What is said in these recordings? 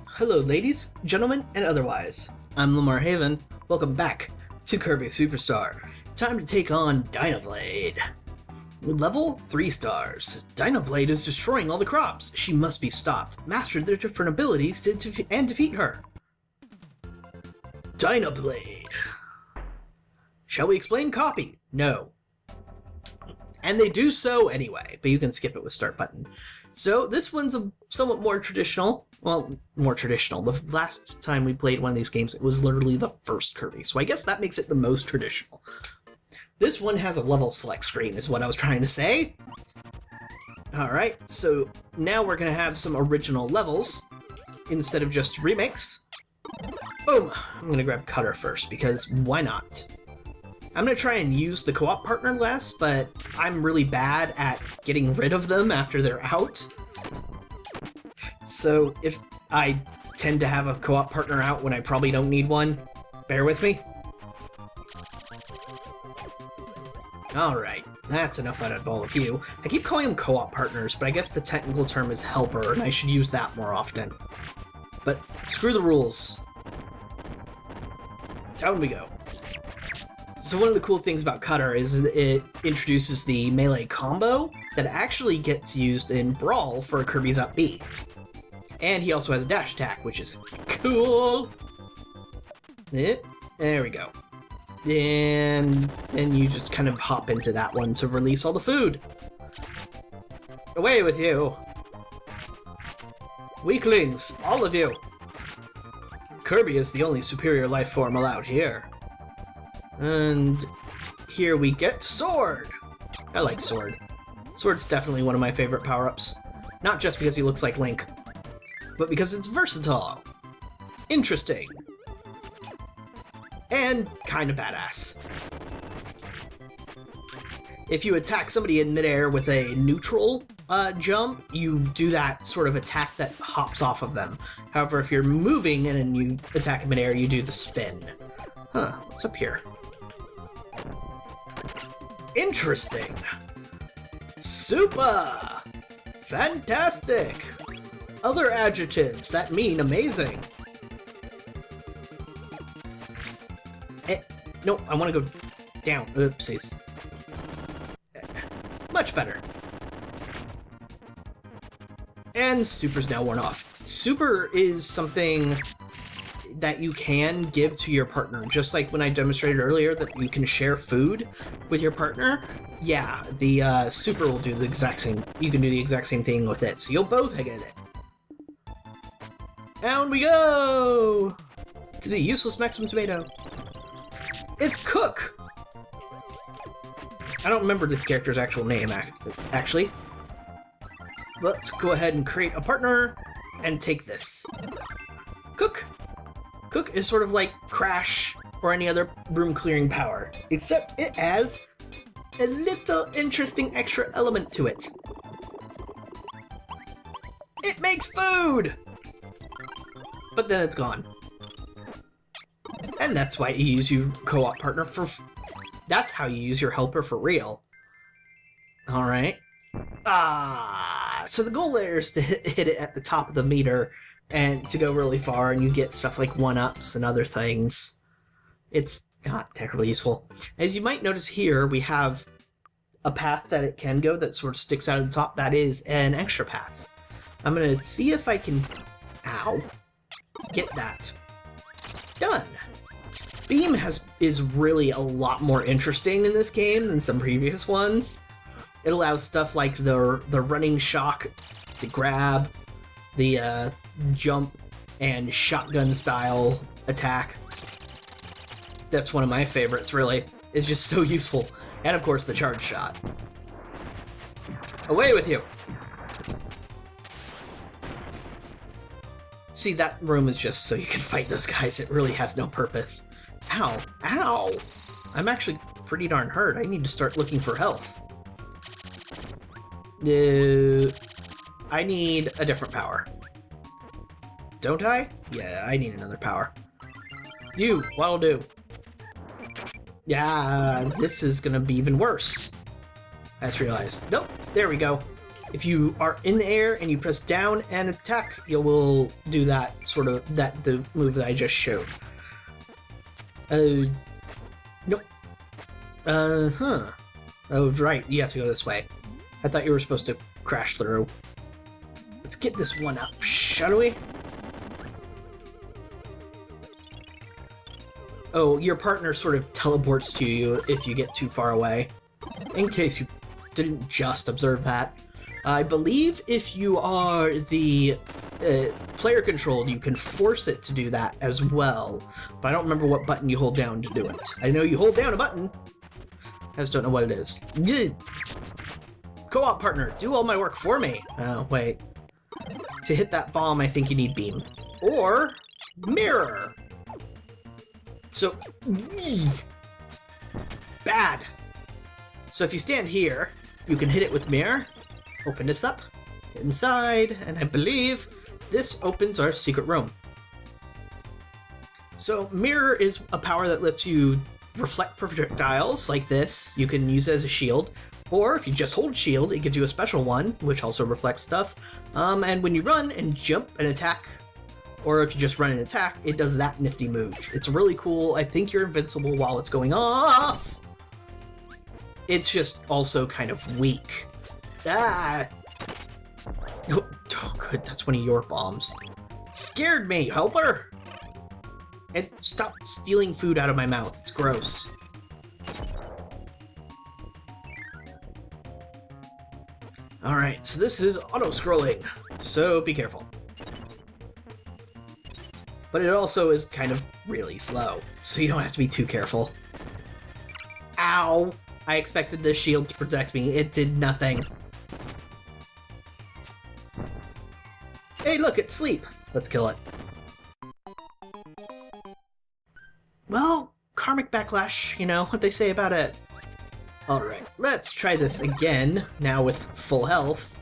Hello ladies, gentlemen, and otherwise. I'm Lamar Haven. Welcome back to Kirby Superstar. Time to take on Dynablade. Level 3 stars. Dynablade is destroying all the crops. She must be stopped. Master their different abilities and defeat her. Dynablade. Shall we explain copy? No. And they do so anyway, but you can skip it with start button. So this one's a somewhat more traditional. Well, more traditional. The last time we played one of these games, it was literally the first Kirby, so I guess that makes it the most traditional. This one has a level select screen, is what I was trying to say. Alright, so now we're going to have some original levels instead of just remakes. Boom! I'm going to grab Cutter first, because why not? I'm going to try and use the co-op partner less, but I'm really bad at getting rid of them after they're out. So if I tend to have a co-op partner out when I probably don't need one, bear with me. Alright, that's enough out of all of you. I keep calling them co-op partners, but I guess the technical term is helper, and I should use that more often. But screw the rules. Down we go. So one of the cool things about Cutter is it introduces the melee combo that actually gets used in Brawl for Kirby's Up B. And he also has a dash attack, which is cool. There we go. And then you just kind of hop into that one to release all the food. Away with you. Weaklings, all of you. Kirby is the only superior life form allowed here. And here we get Sword! I like Sword. Sword's definitely one of my favorite power-ups. Not just because he looks like Link, but because it's versatile, interesting, and kind of badass. If you attack somebody in midair with a neutral jump, you do that sort of attack that hops off of them. However, if you're moving and then you attack in midair, you do the spin. Huh, what's up here? Interesting. Super! Fantastic! Other adjectives that mean amazing. No, I want to go down. Oopsies. Much better. And Super's now worn off. Super is something that you can give to your partner, just like when I demonstrated earlier that you can share food with your partner. Yeah, the Super will do the exact same. You can do the exact same thing with it, so you'll both get it. Down we go to the useless Maximum Tomato. It's Cook. I don't remember this character's actual name, actually. Let's go ahead and create a partner and take this. Cook. Cook is sort of like Crash or any other room clearing power, except it has a little interesting extra element to it. It makes food! But then it's gone. And that's why you use your co-op partner for... That's how you use your helper for real. Alright. So the goal there is to hit it at the top of the meter and to go really far, and you get stuff like 1-ups and other things. It's not terribly useful. As you might notice here, we have a path that it can go that sort of sticks out of the top. That is an extra path. I'm going to see if I can... Ow. Get that. Done. Beam is really a lot more interesting in this game than some previous ones. It allows stuff like the running shock to grab, the jump and shotgun style attack. That's one of my favorites, really. It's just so useful. And of course the charge shot. Away with you! See, that room is just so you can fight those guys. It really has no purpose. Ow. Ow! I'm actually pretty darn hurt. I need to start looking for health. I need a different power. Don't I? Yeah, I need another power. You, what'll do? Yeah, this is gonna be even worse. I just realized. Nope, there we go. If you are in the air and you press down and attack, you will do that the move that I just showed. Nope. Oh, right, you have to go this way. I thought you were supposed to crash through. Let's get this one up, shall we? Oh, your partner sort of teleports to you if you get too far away. In case you didn't just observe that. I believe if you are the player controlled, you can force it to do that as well. But I don't remember what button you hold down to do it. I know you hold down a button. I just don't know what it is. Co-op partner, do all my work for me. Oh, wait. To hit that bomb, I think you need beam. Or mirror. So, bad. So if you stand here, you can hit it with mirror. Open this up, inside, and I believe this opens our secret room. So mirror is a power that lets you reflect projectiles like this. You can use it as a shield, or if you just hold shield, it gives you a special one, which also reflects stuff. And when you run and jump and attack, or if you just run and attack, it does that nifty move. It's really cool. I think you're invincible while it's going off. It's just also kind of weak. Ah! Oh, good, that's one of your bombs. Scared me, helper! And stop stealing food out of my mouth, it's gross. Alright, so this is auto-scrolling, so be careful. But it also is kind of really slow, so you don't have to be too careful. Ow! I expected this shield to protect me, it did nothing. Hey, look, it's sleep. Let's kill it. Well, karmic backlash, you know what they say about it. Alright, let's try this again, now with full health.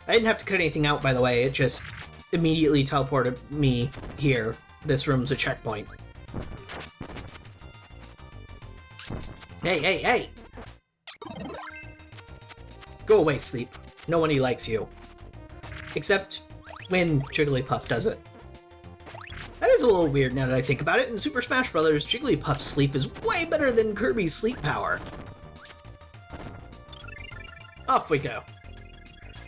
I didn't have to cut anything out, by the way, it just immediately teleported me here. This room's a checkpoint. Hey, hey, hey! Go away, sleep. No one likes you. Except when Jigglypuff does it. That is a little weird now that I think about it. In Super Smash Bros., Jigglypuff's sleep is way better than Kirby's sleep power. Off we go.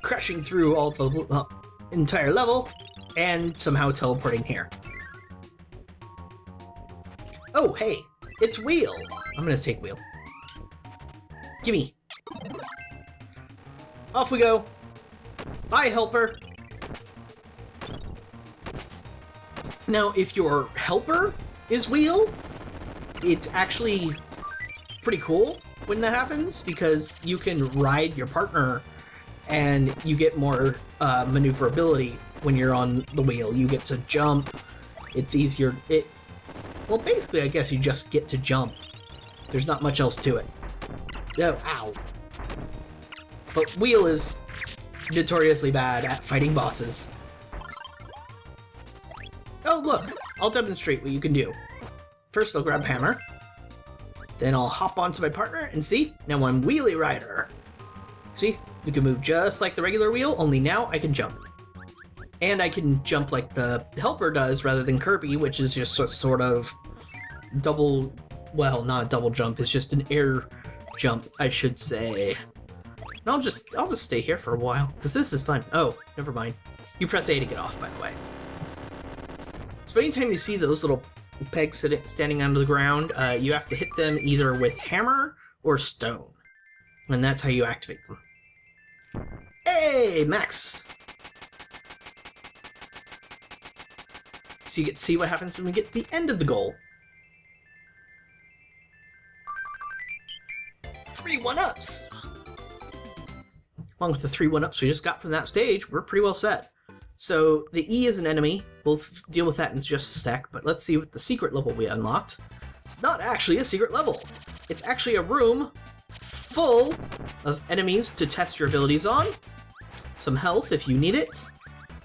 Crashing through all the entire level, and somehow teleporting here. Oh, hey, it's Wheel. I'm gonna take Wheel. Gimme. Off we go. Bye, helper. Now, if your helper is Wheel, it's actually pretty cool when that happens, because you can ride your partner and you get more maneuverability when you're on the wheel. You get to jump. It's easier. Well, basically, I guess you just get to jump. There's not much else to it. Oh, ow. But Wheel is notoriously bad at fighting bosses. Oh, look! I'll demonstrate what you can do. First, I'll grab Hammer. Then I'll hop onto my partner, and see? Now I'm Wheelie Rider. See? We can move just like the regular wheel, only now I can jump. And I can jump like the helper does, rather than Kirby, which is just a sort of double... Well, not a double jump, it's just an air jump, I should say. And I'll just stay here for a while, because this is fun. Oh, never mind. You press A to get off, by the way. So anytime you see those little pegs standing on the ground, you have to hit them either with hammer or stone. And that's how you activate them. Hey, Max! So you get to see what happens when we get to the end of the goal. 3 1-ups! Along with the 3 1-ups we just got from that stage, we're pretty well set. So the E is an enemy. We'll deal with that in just a sec, but let's see what the secret level we unlocked. It's not actually a secret level. It's actually a room full of enemies to test your abilities on, some health if you need it,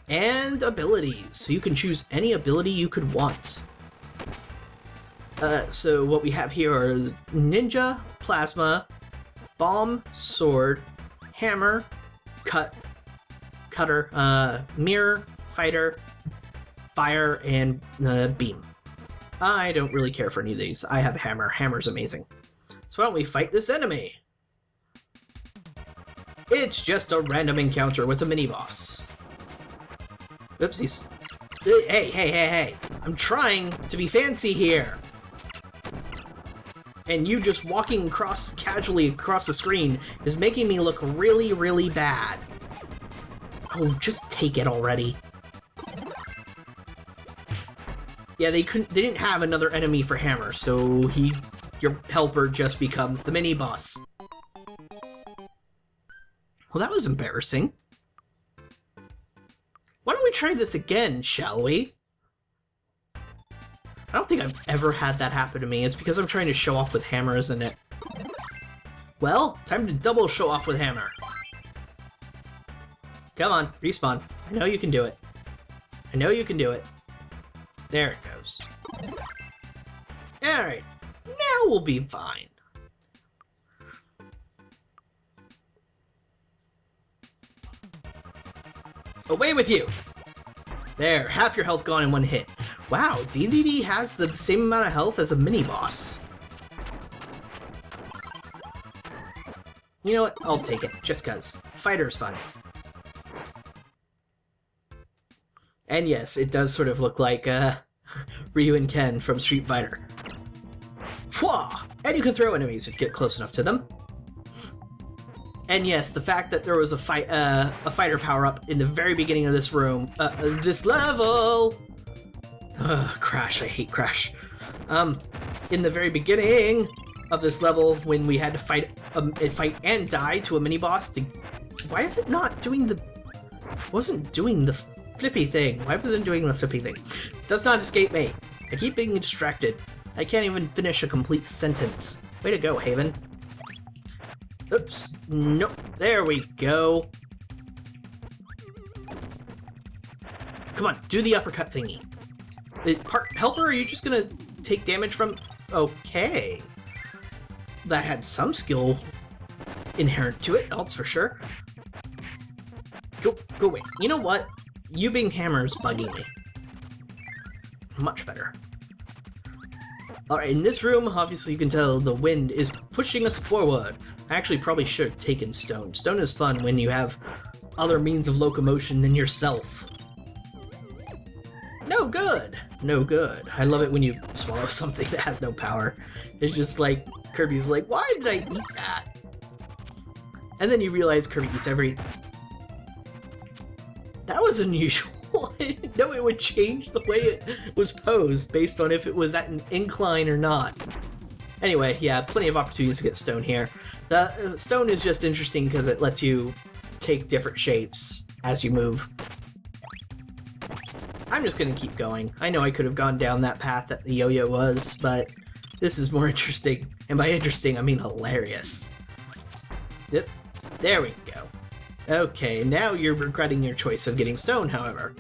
and abilities. So you can choose any ability you could want. So what we have here is Ninja, Plasma, Bomb, Sword, hammer, cutter, mirror, fighter, fire, and beam. I don't really care for any of these. I have a hammer. Hammer's amazing. So why don't we fight this enemy? It's just a random encounter with a mini-boss. Oopsies. Hey. I'm trying to be fancy here. And you just walking casually across the screen is making me look really, really bad. Oh, just take it already. Yeah, they didn't have another enemy for Hammer, so your helper just becomes the mini-boss. Well, that was embarrassing. Why don't we try this again, shall we? I don't think I've ever had that happen to me. It's because I'm trying to show off with Hammer, isn't it? Well, time to double show off with Hammer. Come on, respawn. I know you can do it. I know you can do it. There it goes. Alright, now we'll be fine. Away with you! There, half your health gone in one hit. Wow, DDD has the same amount of health as a mini-boss. You know what? I'll take it, just cuz. Fighter's fun. And yes, it does sort of look like Ryu and Ken from Street Fighter. Pwah! And you can throw enemies if you get close enough to them. And yes, the fact that there was a fighter power-up in the very beginning of this room, this level! Crash, I hate Crash. In the very beginning of this level, when we had to fight and die to a mini-boss, why is it not doing the... wasn't doing the flippy thing? Why wasn't it doing the flippy thing? Does not escape me. I keep being distracted. I can't even finish a complete sentence. Way to go, Haven. Oops. Nope. There we go. Come on, do the uppercut thingy. Helper, are you just gonna take damage from... Okay. That had some skill inherent to it, that's for sure. Go away. You know what? You being Hammer's bugging me. Much better. Alright, in this room, obviously you can tell the wind is pushing us forward. I actually probably should have taken Stone. Stone is fun when you have other means of locomotion than yourself. No good! No good. I love it when you swallow something that has no power. It's just like, Kirby's like, why did I eat that? And then you realize Kirby eats every... That was unusual. I didn't know it would change the way it was posed based on if it was at an incline or not. Anyway, yeah, plenty of opportunities to get Stone here. The Stone is just interesting because it lets you take different shapes as you move. I'm just gonna keep going. I know I could have gone down that path that the yo-yo was, but this is more interesting. And by interesting, I mean hilarious. Yep, there we go. Okay, now you're regretting your choice of getting Stone, however.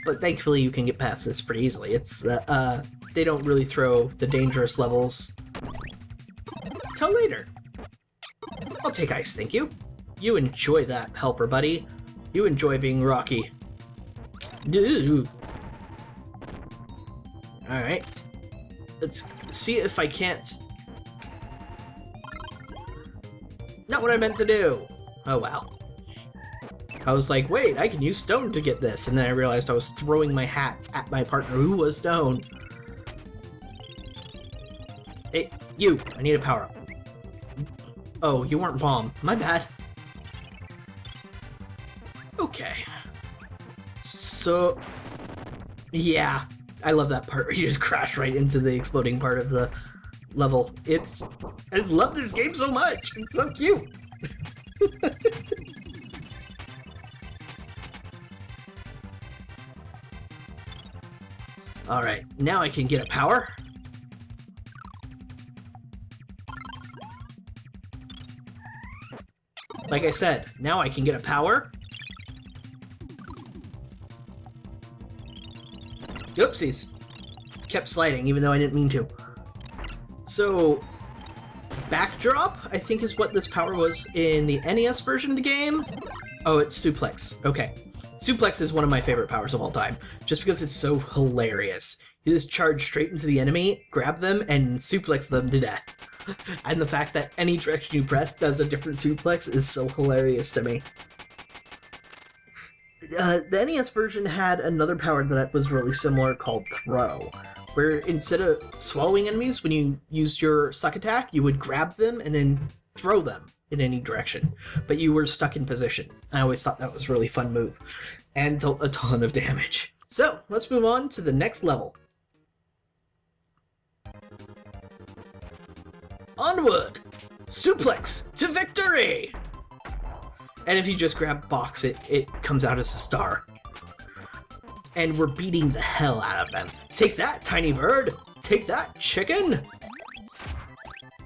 But thankfully you can get past this pretty easily. It's the, they don't really throw the dangerous levels till later. I'll take ice, thank you. You enjoy that, helper buddy. You enjoy being rocky. Alright. Let's see if I can't... Not what I meant to do! Oh wow. I was like, wait, I can use Stone to get this, and then I realized I was throwing my hat at my partner who was Stone. Hey, you! I need a power-up. Oh, you weren't Bomb. My bad. Okay. So... Yeah, I love that part where you just crash right into the exploding part of the level. I just love this game so much! It's so cute! Alright, now I can get a power. Like I said, now I can get a power. Oopsies. Kept sliding even though I didn't mean to. So, backdrop, I think is what this power was in the NES version of the game. Oh, it's suplex. Okay. Suplex is one of my favorite powers of all time, just because it's so hilarious. You just charge straight into the enemy, grab them, and suplex them to death. And the fact that any direction you press does a different suplex is so hilarious to me. The NES version had another power that was really similar called Throw, where instead of swallowing enemies, when you used your suck attack, you would grab them and then throw them in any direction, but you were stuck in position. I always thought that was a really fun move, and dealt a ton of damage. So, let's move on to the next level. Onward! Suplex to victory! And if you just grab box, it comes out as a star. And we're beating the hell out of them. Take that, tiny bird! Take that, chicken!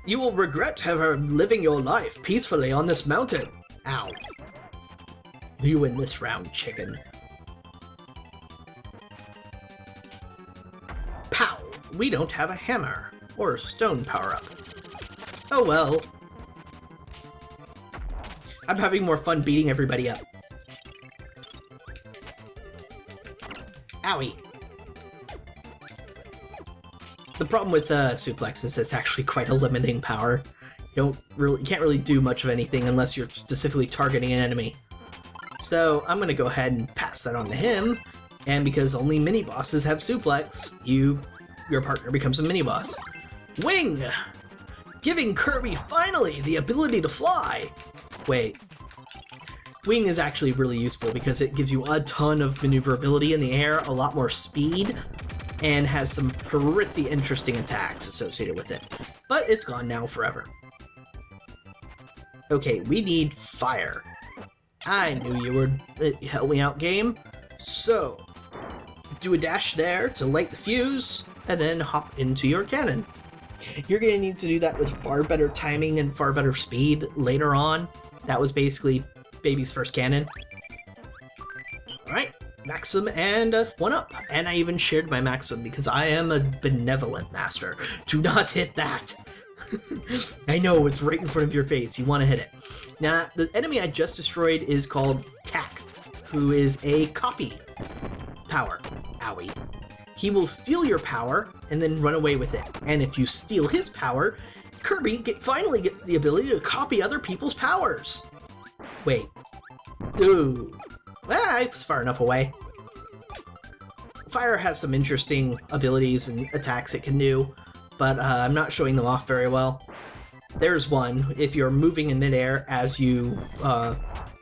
You will regret ever living your life peacefully on this mountain. Ow. You win this round, chicken. Pow! We don't have a hammer or a stone power-up. Oh well. I'm having more fun beating everybody up. Owie. The problem with suplex is it's actually quite a limiting power. You can't really do much of anything unless you're specifically targeting an enemy. So I'm gonna go ahead and pass that on to him, and because only mini bosses have suplex, your partner becomes a mini boss. Wing! Giving Kirby finally the ability to fly! Wait. Wing is actually really useful because it gives you a ton of maneuverability in the air, a lot more speed, and has some pretty interesting attacks associated with it. But it's gone now forever. Okay, we need fire. I knew you would help me out, game. So, do a dash there to light the fuse, and then hop into your cannon. You're going to need to do that with far better timing and far better speed later on. That was basically Baby's first cannon. Alright, Maxim and a 1-up. And I even shared my Maxim because I am a benevolent master. Do not hit that! I know, it's right in front of your face. You want to hit it. Now, the enemy I just destroyed is called Tack, who is a copy power. Owie. He will steal your power and then run away with it. And if you steal his power, Kirby finally gets the ability to copy other people's powers. Wait. Ooh. I was far enough away. Fire has some interesting abilities and attacks it can do, but I'm not showing them off very well. There's one. If you're moving in midair as you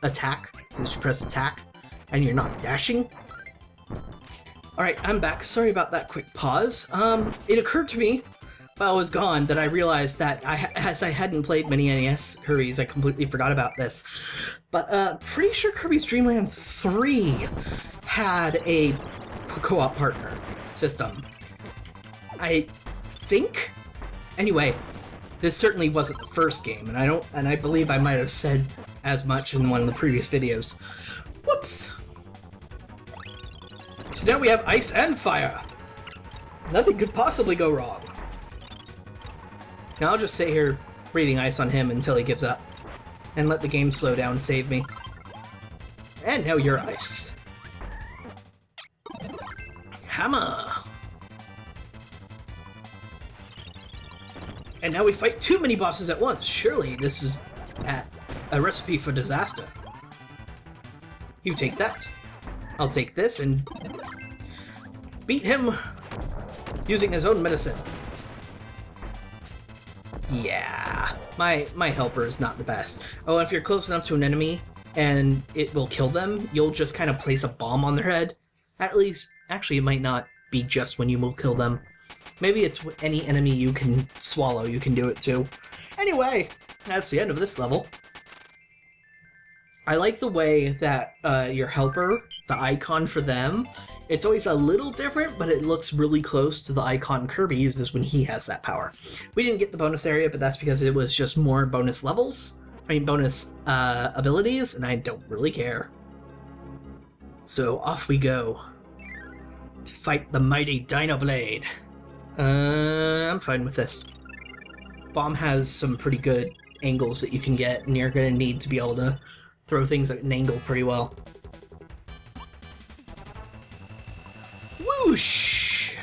attack, as you press attack, and you're not dashing. Alright, I'm back. Sorry about that quick pause. It occurred to me while I was gone that I realized that as I hadn't played many NES Kirby's, I completely forgot about this. But pretty sure Kirby's Dreamland 3 had a co-op partner system. I think? Anyway, this certainly wasn't the first game, and I believe I might have said as much in one of the previous videos. Whoops! So now we have ice and fire. Nothing could possibly go wrong. Now I'll just sit here breathing ice on him until he gives up, and let the game slow down and save me. And now you're ice. Hammer! And now we fight too many bosses at once. Surely this is a recipe for disaster. You take that. I'll take this and beat him using his own medicine. Yeah, my helper is not the best. Oh, if you're close enough to an enemy and it will kill them, you'll just kind of place a bomb on their head. At least, actually, it might not be just when you will kill them. Maybe it's any enemy you can swallow, you can do it too. Anyway, that's the end of this level. I like the way that your helper, the icon for them, it's always a little different, but it looks really close to the icon Kirby uses when he has that power. We didn't get the bonus area, but that's because it was just more bonus levels. I mean, bonus abilities, and I don't really care. So off we go to fight the mighty Dino Blade. I'm fine with this. Bomb has some pretty good angles that you can get, and you're going to need to be able to throw things at an angle pretty well. Whoosh!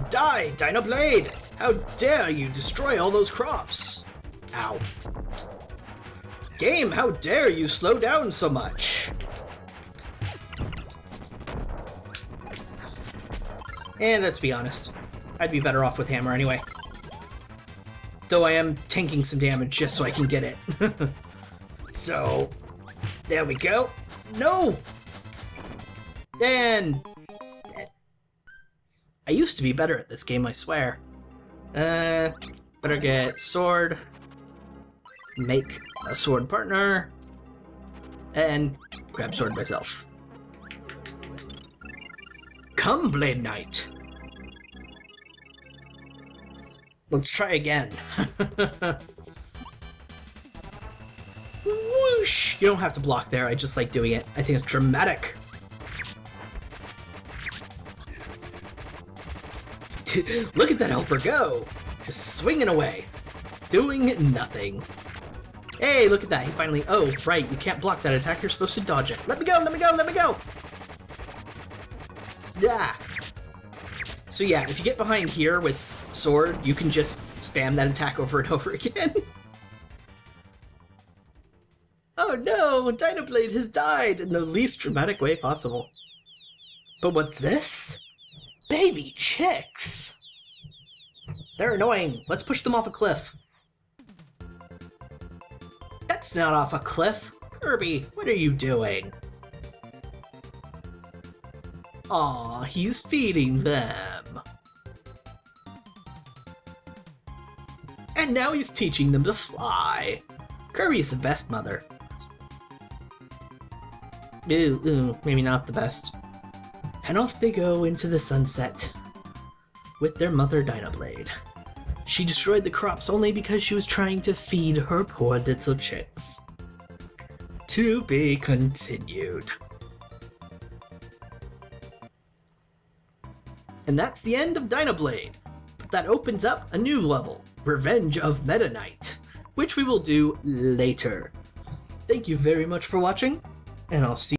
Die, Dino Blade! How dare you destroy all those crops! Ow. Game, how dare you slow down so much! And let's be honest, I'd be better off with hammer anyway. Though I am tanking some damage just so I can get it. So, there we go. No! And I used to be better at this game, I swear. Better get sword, make a sword partner, and grab sword myself. Come, Blade Knight. Let's try again. Whoosh! You don't have to block there, I just like doing it. I think it's dramatic. Look at that helper go! Just swinging away. Doing nothing. Hey, look at that, he finally... Oh, right, you can't block that attack, you're supposed to dodge it. Let me go, let me go, let me go! Yeah! So yeah, if you get behind here with sword, you can just spam that attack over and over again. Oh no, Dino Blade has died in the least dramatic way possible. But what's this? Baby chicks! They're annoying. Let's push them off a cliff. That's not off a cliff. Kirby, what are you doing? Aw, he's feeding them. And now he's teaching them to fly. Kirby's the best mother. Ooh, maybe not the best. And off they go into the sunset with their mother Dino Blade. She destroyed the crops only because she was trying to feed her poor little chicks. To be continued. And that's the end of Dino Blade. But that opens up a new level, Revenge of Meta Knight, which we will do later. Thank you very much for watching, and I'll see you